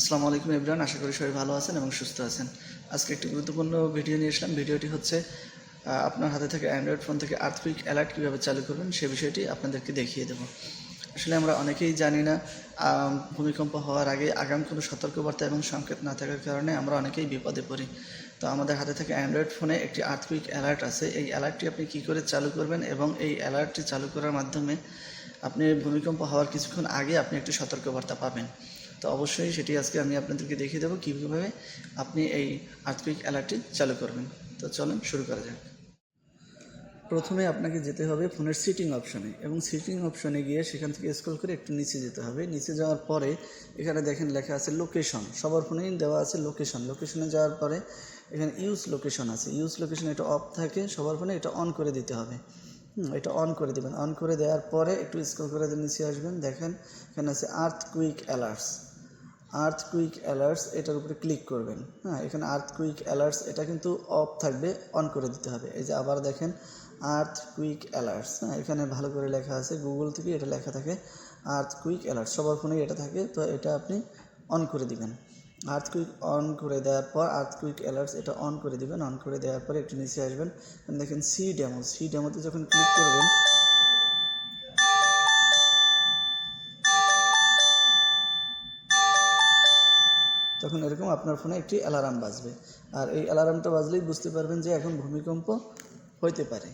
আসসালামু আলাইকুম এভরিওয়ান, আশা করি সবাই ভালো আছেন এবং সুস্থ আছেন। আজকে একটি গুরুত্বপূর্ণ ভিডিও নিয়ে আসলাম। ভিডিওটি হচ্ছে আপনার হাতে থেকে অ্যান্ড্রয়েড ফোন থেকে আর্থকুইক অ্যালার্ট কীভাবে চালু করবেন সে বিষয়টি আপনাদেরকে দেখিয়ে দেবো। আসলে আমরা অনেকেই জানি না, ভূমিকম্প হওয়ার আগে আগাম কোনো সতর্কবার্তা এবং সংকেত না থাকার কারণে আমরা অনেকেই বিপদে পড়ি। তো আমাদের হাতে থেকে অ্যান্ড্রয়েড ফোনে একটি আর্থকুইক অ্যালার্ট আছে। এই অ্যালার্টটি আপনি কী করে চালু করবেন এবং এই অ্যালার্টটি চালু করার মাধ্যমে আপনি ভূমিকম্প হওয়ার কিছুক্ষণ আগে আপনি একটি সতর্কবার্তা পাবেন। তো অবশ্যই সেটি আজকে আমি আপনাদেরকে দেখিয়ে দেবো কীভাবে আপনি এই আর্থকুইক অ্যালার্টটি চালু করবেন। তো চলুন শুরু করা যাক। প্রথমে আপনাকে যেতে হবে ফোনের সিটিং অপশনে, এবং সিটিং অপশনে গিয়ে সেখান থেকে স্ক্রল করে একটু নিচে যেতে হবে। নিচে যাওয়ার পরে এখানে দেখেন লেখা আছে লোকেশন, সবার ফোনেই দেওয়া আছে লোকেশন। লোকেশনে যাওয়ার পরে এখানে ইউজ লোকেশন আছে। ইউজ লোকেশন এটা অফ থাকে সবার ফোনে, এটা অন করে দিতে হবে। এটা অন করে দেবেন। অন করে দেওয়ার পরে একটু স্ক্রল করে নিচে আসবেন, দেখেন এখানে আছে আর্থকুইক অ্যালার্টস। আর্থকুইক অ্যালার্টস এটার উপরে ক্লিক করবেন। এখানে আর্থকুইক অ্যালার্টস এটা কিন্তু অফ থাকবে, অন করে দিতে হবে। এই যে আবার দেখেন আর্থকুইক অ্যালার্টস, এখানে ভালো করে লেখা আছে, গুগল থেকে এটা লেখা থাকে আর্থকুইক অ্যালার্টস, সবার ফোনেই এটা থাকে। তো এটা আপনি অন করে দিবেন। আর্থকুইক অন করে দেওয়ার পর আর্থকুইক অ্যালার্টস এটা অন করে দিবেন। অন করে দেওয়ার পরে একটু নিচে আসবেন, দেখেন সি ডেমোতে যখন ক্লিক করবেন তখন এরকম আপনার ফোনে একটি অ্যালার্ম বাজবে। আর এই অ্যালার্মটা বাজলেই বুঝতে পারবেন যে এখন ভূমিকম্প হইতে পারে।